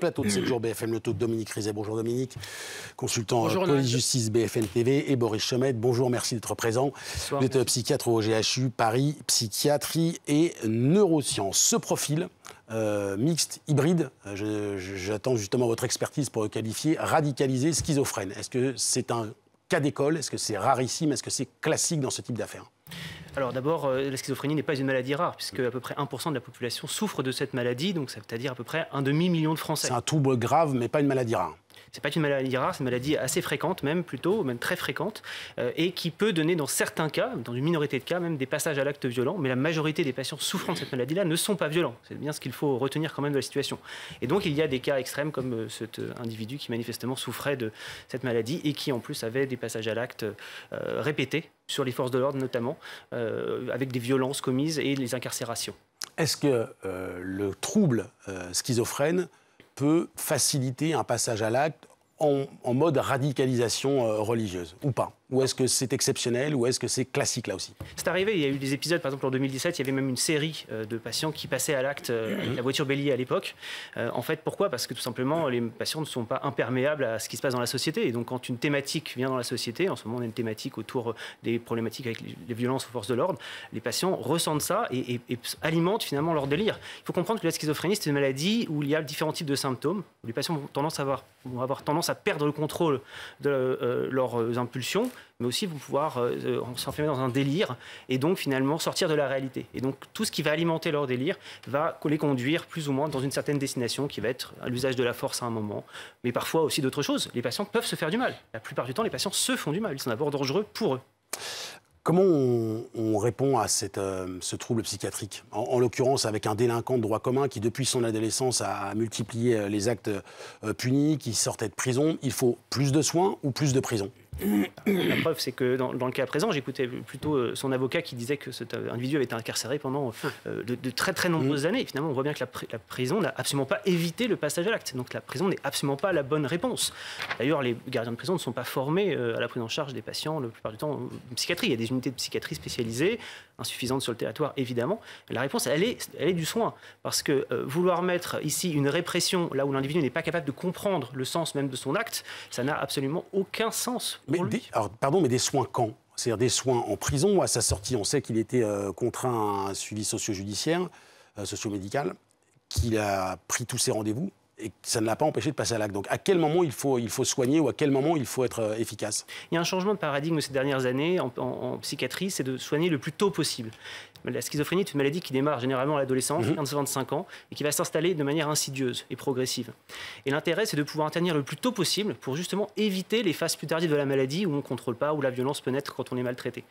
Plateau de 7 jours BFM Le Talk, Dominique Rizet. Bonjour Dominique, consultant Bonjour, police-justice BFM TV, et Boris Chomette. Bonjour, merci d'être présent. Bonsoir, vous êtes psychiatre au GHU Paris, psychiatrie et neurosciences. Ce profil mixte, hybride, j'attends justement votre expertise pour le qualifier, radicalisé, schizophrène. Est-ce que c'est un cas d'école? Est-ce que c'est rarissime? Est-ce que c'est classique dans ce type d'affaires? Alors d'abord, la schizophrénie n'est pas une maladie rare, puisque à peu près 1% de la population souffre de cette maladie, donc ça veut dire à peu près un demi-million de Français. C'est un trouble grave, mais pas une maladie rare. C'est pas une maladie rare, c'est une maladie assez fréquente, même très fréquente, et qui peut donner dans certains cas, dans une minorité de cas, même des passages à l'acte violent, mais la majorité des patients souffrant de cette maladie-là ne sont pas violents. C'est bien ce qu'il faut retenir quand même de la situation. Et donc il y a des cas extrêmes comme cet individu qui manifestement souffrait de cette maladie et qui en plus avait des passages à l'acte répétés sur les forces de l'ordre notamment, avec des violences commises et les incarcérations. Est-ce que le trouble schizophrène peut faciliter un passage à l'acte en mode radicalisation religieuse, ou pas? Ou est-ce que c'est exceptionnel, ou est-ce que c'est classique là aussi? C'est arrivé, il y a eu des épisodes, par exemple en 2017, il y avait même une série de patients qui passaient à l'acte avec la voiture bélier à l'époque. En fait, pourquoi? Parce que tout simplement, les patients ne sont pas imperméables à ce qui se passe dans la société. Et donc quand une thématique vient dans la société, en ce moment on a une thématique autour des problématiques avec les violences aux forces de l'ordre, les patients ressentent ça et alimentent finalement leur délire. Il faut comprendre que la schizophrénie, c'est une maladie où il y a différents types de symptômes, où les patients vont avoir tendance à perdre le contrôle de leurs impulsions, mais aussi vont pouvoir s'enfermer dans un délire et donc finalement sortir de la réalité. Et donc tout ce qui va alimenter leur délire va les conduire plus ou moins dans une certaine destination qui va être l'usage de la force à un moment, mais parfois aussi d'autres choses. Les patients peuvent se faire du mal. La plupart du temps, les patients se font du mal. Ils sont d'abord dangereux pour eux. Comment on répond à ce trouble psychiatrique? En l'occurrence, avec un délinquant de droit commun qui, depuis son adolescence, a multiplié les actes punis, qui sortait de prison. Il faut plus de soins ou plus de prison? La preuve, c'est que dans le cas présent, j'écoutais plutôt son avocat qui disait que cet individu avait été incarcéré pendant de très très nombreuses années. Et finalement, on voit bien que la prison n'a absolument pas évité le passage à l'acte. Donc la prison n'est absolument pas la bonne réponse. D'ailleurs, les gardiens de prison ne sont pas formés à la prise en charge des patients, la plupart du temps, en psychiatrie. Il y a des unités de psychiatrie spécialisées, insuffisantes sur le territoire, évidemment. La réponse, elle est du soin. Parce que vouloir mettre ici une répression, là où l'individu n'est pas capable de comprendre le sens même de son acte, ça n'a absolument aucun sens. Mais des soins quand? C'est-à-dire des soins en prison ou à sa sortie? On sait qu'il était contraint à un suivi socio-judiciaire, socio-médical, qu'il a pris tous ses rendez-vous et que ça ne l'a pas empêché de passer à l'acte. Donc à quel moment il faut soigner ou à quel moment il faut être efficace? Il y a un changement de paradigme ces dernières années en psychiatrie, c'est de soigner le plus tôt possible. La schizophrénie est une maladie qui démarre généralement à l'adolescence, 15-25 ans, et qui va s'installer de manière insidieuse et progressive. Et l'intérêt, c'est de pouvoir intervenir le plus tôt possible pour justement éviter les phases plus tardives de la maladie où on ne contrôle pas, où la violence peut naître quand on est maltraité.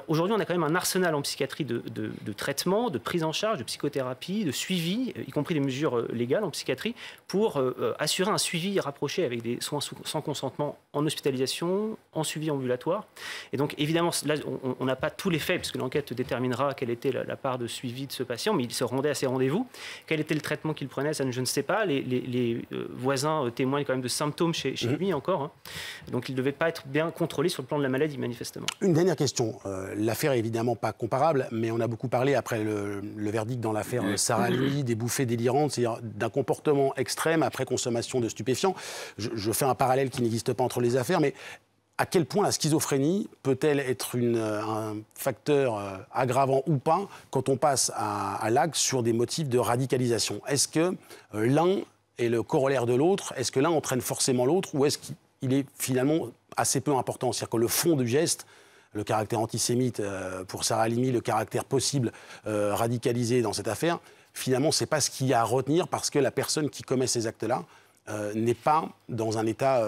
Aujourd'hui, on a quand même un arsenal en psychiatrie de traitement, de prise en charge, de psychothérapie, de suivi, y compris des mesures légales en psychiatrie, pour assurer un suivi rapproché avec des soins sans consentement en hospitalisation, en suivi ambulatoire. Et donc, évidemment, là, on n'a pas tous les faits, puisque l'enquête déterminera quelle était la part de suivi de ce patient, mais il se rendait à ses rendez-vous. Quel était le traitement qu'il prenait, ça, je ne sais pas. Les voisins témoignent quand même de symptômes chez lui encore. Hein. Donc il ne devait pas être bien contrôlé sur le plan de la maladie, manifestement. Une dernière question. L'affaire est évidemment pas comparable, mais on a beaucoup parlé après le verdict dans l'affaire Sarah Halimi, des bouffées délirantes, c'est-à-dire d'un comportement extrême après consommation de stupéfiants. Je fais un parallèle qui n'existe pas entre les affaires, mais à quel point la schizophrénie peut-elle être un facteur aggravant ou pas quand on passe à l'acte sur des motifs de radicalisation? Est-ce que l'un est le corollaire de l'autre? Est-ce que l'un entraîne forcément l'autre? Ou est-ce qu'il est finalement assez peu important? C'est-à-dire que le fond du geste, le caractère antisémite pour Sarah Halimi, le caractère possible radicalisé dans cette affaire, finalement, ce n'est pas ce qu'il y a à retenir parce que la personne qui commet ces actes-là n'est pas dans un état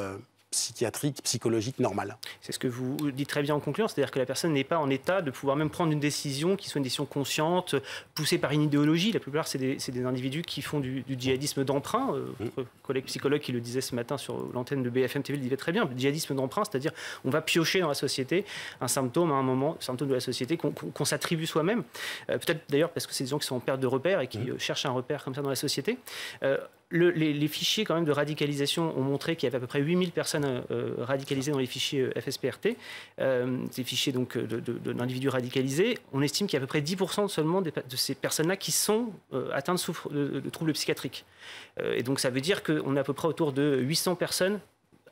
psychiatrique, psychologique normal. C'est ce que vous dites très bien en conclusion, c'est-à-dire que la personne n'est pas en état de pouvoir même prendre une décision qui soit une décision consciente, poussée par une idéologie. La plupart, c'est des individus qui font du djihadisme d'emprunt. Votre collègue psychologue qui le disait ce matin sur l'antenne de BFM TV le disait très bien. Le djihadisme d'emprunt, c'est-à-dire on va piocher dans la société un symptôme à un moment, symptôme de la société qu'on s'attribue soi-même. Peut-être d'ailleurs parce que c'est des gens qui sont en perte de repère et qui cherchent un repère comme ça dans la société. les fichiers quand même de radicalisation ont montré qu'il y avait à peu près 8000 personnes radicalisées dans les fichiers FSPRT, ces fichiers donc d'individus radicalisés. On estime qu'il y a à peu près 10% seulement de ces personnes-là qui sont atteintes de troubles psychiatriques. Et donc ça veut dire qu'on est à peu près autour de 800 personnes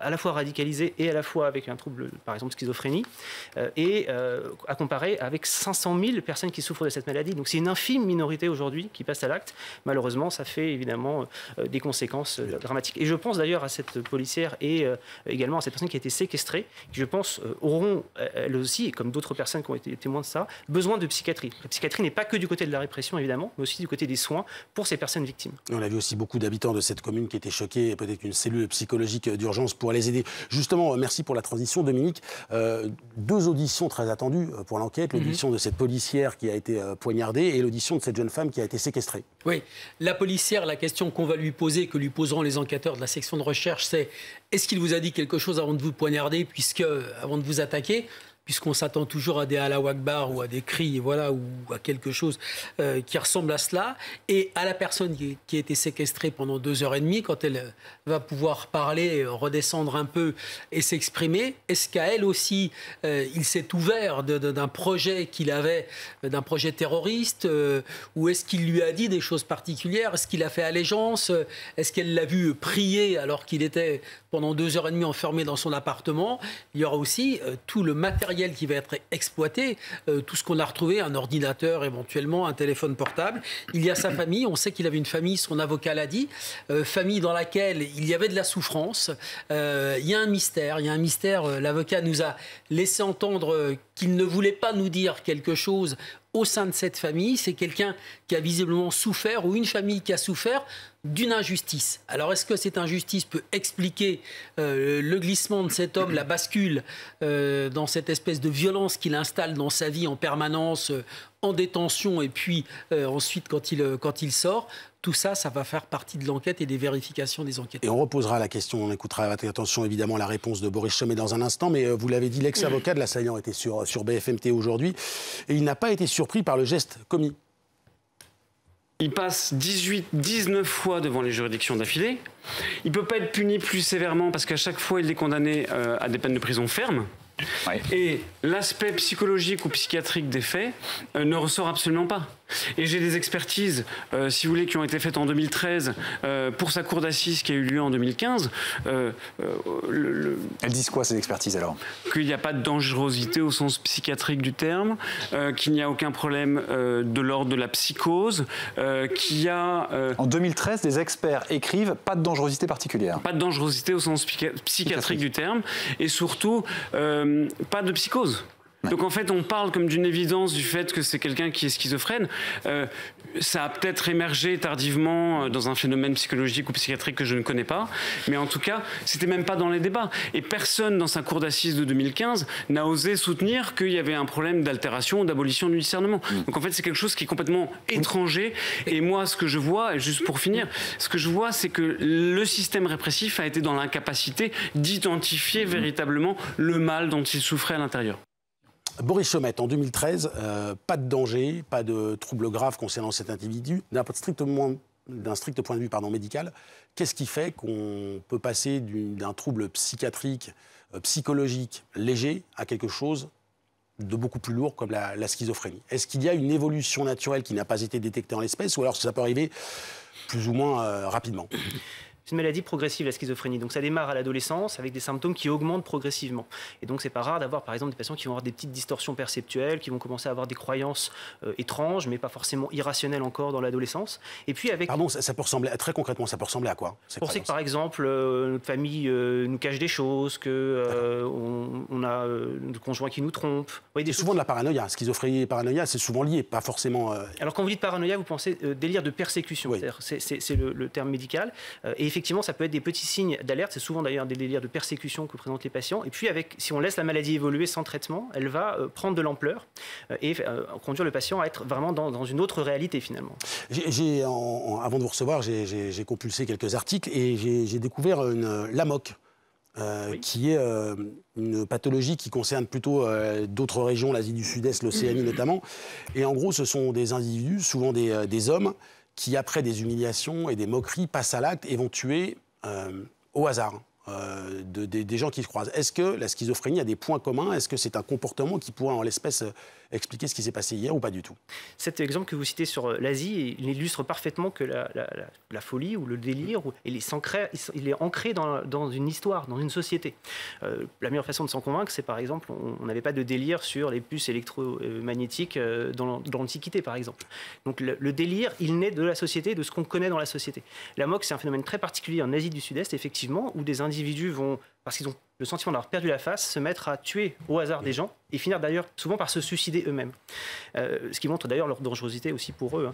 à la fois radicalisés et à la fois avec un trouble, par exemple schizophrénie, à comparer avec 500 000 personnes qui souffrent de cette maladie. Donc c'est une infime minorité aujourd'hui qui passe à l'acte. Malheureusement, ça fait évidemment des conséquences dramatiques. Et je pense d'ailleurs à cette policière et également à cette personne qui a été séquestrée, qui je pense auront, elles aussi, et comme d'autres personnes qui ont été témoins de ça, besoin de psychiatrie. La psychiatrie n'est pas que du côté de la répression, évidemment, mais aussi du côté des soins pour ces personnes victimes. On a vu aussi beaucoup d'habitants de cette commune qui étaient choqués, et peut-être une cellule psychologique d'urgence pour les aider. Justement, merci pour la transition, Dominique. 2 auditions très attendues pour l'enquête, l'audition de cette policière qui a été poignardée et l'audition de cette jeune femme qui a été séquestrée. Oui, la policière, la question qu'on va lui poser, que lui poseront les enquêteurs de la section de recherche, c'est est-ce qu'il vous a dit quelque chose avant de vous poignarder, avant de vous attaquer ? Puisqu'on s'attend toujours à des Allahu Akbar ou à des cris, voilà, ou à quelque chose qui ressemble à cela. Et à la personne qui a été séquestrée pendant 2h30, quand elle va pouvoir parler, redescendre un peu et s'exprimer, est-ce qu'à elle aussi, il s'est ouvert d'un projet qu'il avait, d'un projet terroriste, ou est-ce qu'il lui a dit des choses particulières? Est-ce qu'il a fait allégeance? Est-ce qu'elle l'a vu prier alors qu'il était pendant 2h30 enfermé dans son appartement? Il y aura aussi tout le matériel qui va être exploité, tout ce qu'on a retrouvé, un ordinateur éventuellement, un téléphone portable. Il y a sa famille, on sait qu'il avait une famille, son avocat l'a dit, famille dans laquelle il y avait de la souffrance. Il y a un mystère, l'avocat nous a laissé entendre qu'il ne voulait pas nous dire quelque chose au sein de cette famille. C'est quelqu'un qui a visiblement souffert, ou une famille qui a souffert d'une injustice. Alors, est-ce que cette injustice peut expliquer le glissement de cet homme, la bascule dans cette espèce de violence qu'il installe dans sa vie en permanence, en détention, et puis ensuite quand il sort? Tout ça, ça va faire partie de l'enquête et des vérifications des enquêtes. Et on reposera la question, on écoutera avec attention évidemment la réponse de Boris Chomet dans un instant, mais vous l'avez dit, l'ex-avocat de l'assaillant était sur BFM-TV aujourd'hui, et il n'a pas été surpris par le geste commis. Il passe 19 fois devant les juridictions d'affilée. Il ne peut pas être puni plus sévèrement parce qu'à chaque fois, il est condamné à des peines de prison ferme. Ouais. Et l'aspect psychologique ou psychiatrique des faits ne ressort absolument pas. Et j'ai des expertises, si vous voulez, qui ont été faites en 2013 pour sa cour d'assises qui a eu lieu en 2015. Elles disent quoi, ces expertises, alors? Qu'il n'y a pas de dangerosité au sens psychiatrique du terme, qu'il n'y a aucun problème de l'ordre de la psychose, qu'il y a... En 2013, des experts écrivent « pas de dangerosité particulière ». Pas de dangerosité au sens psychiatrique du terme, et surtout, pas de psychose. Ouais. Donc en fait, on parle comme d'une évidence du fait que c'est quelqu'un qui est schizophrène. Ça a peut-être émergé tardivement dans un phénomène psychologique ou psychiatrique que je ne connais pas, mais en tout cas, c'était même pas dans les débats. Et personne dans sa cour d'assises de 2015 n'a osé soutenir qu'il y avait un problème d'altération ou d'abolition du discernement. Donc en fait, c'est quelque chose qui est complètement étranger. Et moi, ce que je vois, et juste pour finir, ce que je vois, c'est que le système répressif a été dans l'incapacité d'identifier véritablement le mal dont il souffrait à l'intérieur. Boris Chomet, en 2013, pas de danger, pas de troubles graves concernant cet individu. D'un strict point de vue médical, qu'est-ce qui fait qu'on peut passer d'un trouble psychiatrique, psychologique léger à quelque chose de beaucoup plus lourd comme la schizophrénie? Est-ce qu'il y a une évolution naturelle qui n'a pas été détectée en l'espèce, ou alors ça peut arriver plus ou moins rapidement? C'est une maladie progressive, la schizophrénie. Donc ça démarre à l'adolescence avec des symptômes qui augmentent progressivement. Et donc c'est pas rare d'avoir par exemple des patients qui vont avoir des petites distorsions perceptuelles, qui vont commencer à avoir des croyances étranges, mais pas forcément irrationnelles encore dans l'adolescence. Et puis avec... Pardon, ça peut ressembler, très concrètement, ça peut ressembler à quoi? On sait que par exemple, notre famille nous cache des choses, qu'on a notre conjoint qui nous trompe. Vous voyez, souvent de la paranoïa. Schizophrénie et paranoïa, c'est souvent lié, pas forcément... Alors quand vous dites paranoïa, vous pensez délire de persécution. Oui. C'est le terme médical. Et effectivement, ça peut être des petits signes d'alerte. C'est souvent d'ailleurs des délires de persécution que présentent les patients. Et puis, si on laisse la maladie évoluer sans traitement, elle va prendre de l'ampleur et conduire le patient à être vraiment dans une autre réalité, finalement. Avant de vous recevoir, j'ai compulsé quelques articles et j'ai découvert l'AMOC. Oui. Qui est une pathologie qui concerne plutôt d'autres régions, l'Asie du Sud-Est, l'Océanie notamment. Et en gros, ce sont des individus, souvent des hommes, qui, après des humiliations et des moqueries, passent à l'acte et vont tuer au hasard des gens qui se croisent. Est-ce que la schizophrénie a des points communs? Est-ce que c'est un comportement qui pourrait, en l'espèce, expliquer ce qui s'est passé hier ou pas du tout? Cet exemple que vous citez sur l'Asie, il illustre parfaitement que la folie ou le délire, il est ancré dans une histoire, dans une société. La meilleure façon de s'en convaincre, c'est par exemple, on n'avait pas de délire sur les puces électromagnétiques dans l'Antiquité, par exemple. Donc le délire, il naît de la société, de ce qu'on connaît dans la société. La moque, c'est un phénomène très particulier en Asie du Sud-Est, effectivement, où des individus vont, parce qu'ils ont le sentiment d'avoir perdu la face, se mettre à tuer au hasard des gens et finir d'ailleurs souvent par se suicider eux-mêmes. Ce qui montre d'ailleurs leur dangerosité aussi pour eux,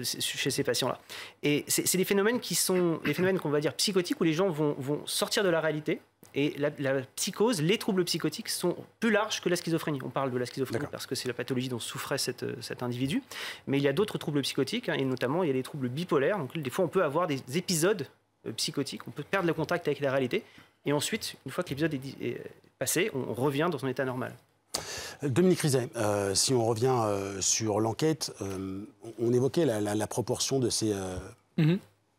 chez ces patients-là. Et c'est des phénomènes qui sont des phénomènes qu'on va dire psychotiques, où les gens vont sortir de la réalité. Et la psychose, les troubles psychotiques sont plus larges que la schizophrénie. On parle de la schizophrénie parce que c'est la pathologie dont souffrait cet individu. Mais il y a d'autres troubles psychotiques, et notamment il y a les troubles bipolaires. Donc des fois on peut avoir des épisodes psychotiques, on peut perdre le contact avec la réalité. Et ensuite, une fois que l'épisode est passé, on revient dans son état normal. Dominique Rizet, si on revient sur l'enquête, on évoquait la proportion de ces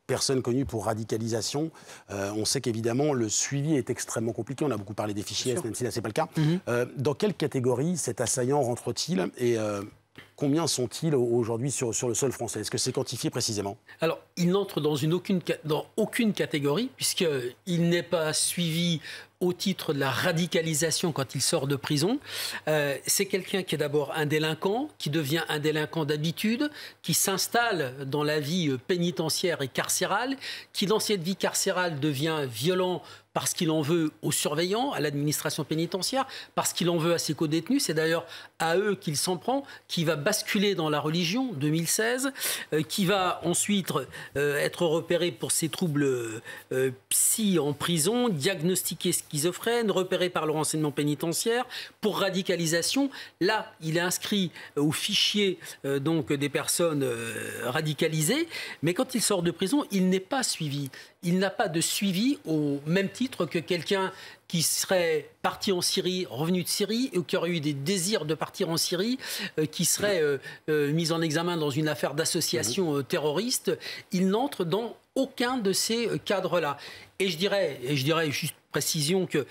personnes connues pour radicalisation. On sait qu'évidemment, le suivi est extrêmement compliqué. On a beaucoup parlé des fichiers S, même si là, ce n'est pas le cas. Dans quelle catégorie cet assaillant rentre-t-il et combien sont-ils aujourd'hui sur le sol français? Est-ce que c'est quantifié précisément? Alors, il n'entre dans aucune catégorie, puisqu'il n'est pas suivi au titre de la radicalisation quand il sort de prison. C'est quelqu'un qui est d'abord un délinquant, qui devient un délinquant d'habitude, qui s'installe dans la vie pénitentiaire et carcérale, qui dans cette vie carcérale devient violent parce qu'il en veut aux surveillants, à l'administration pénitentiaire, parce qu'il en veut à ses codétenus. C'est d'ailleurs à eux qu'il s'en prend, qui va basculer dans la religion, 2016, qui va ensuite être repéré pour ses troubles psy en prison, diagnostiqué schizophrène, repéré par le renseignement pénitentiaire, pour radicalisation. Là, il est inscrit au fichier donc des personnes radicalisées, mais quand il sort de prison, il n'est pas suivi. Il n'a pas de suivi au même titre que quelqu'un qui serait parti en Syrie, revenu de Syrie, ou qui aurait eu des désirs de partir en Syrie, qui serait mis en examen dans une affaire d'association terroriste. Il n'entre dans aucun de ces cadres-là. Et je dirais juste précision que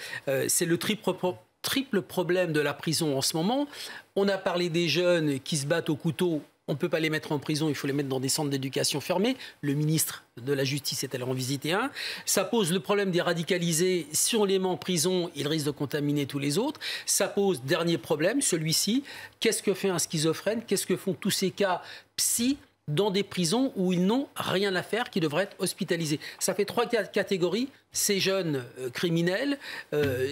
c'est le triple problème de la prison en ce moment. On a parlé des jeunes qui se battent au couteau. On ne peut pas les mettre en prison, il faut les mettre dans des centres d'éducation fermés. Le ministre de la Justice est allé en visiter un. Ça pose le problème des radicalisés. Si on les met en prison, ils risquent de contaminer tous les autres. Ça pose, dernier problème, celui-ci. Qu'est-ce que fait un schizophrène? Qu'est-ce que font tous ces cas psy dans des prisons où ils n'ont rien à faire, qui devraient être hospitalisés? Ça fait 3 catégories. Ces jeunes criminels,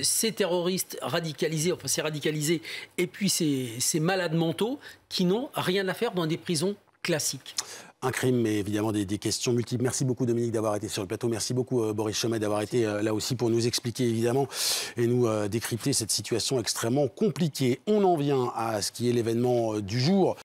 ces terroristes radicalisés, enfin ces radicalisés, et puis ces malades mentaux qui n'ont rien à faire dans des prisons classiques. Un crime, mais évidemment des questions multiples. Merci beaucoup Dominique d'avoir été sur le plateau. Merci beaucoup Boris Chomet d'avoir été là aussi pour nous expliquer évidemment et nous décrypter cette situation extrêmement compliquée. On en vient à ce qui est l'événement du jour.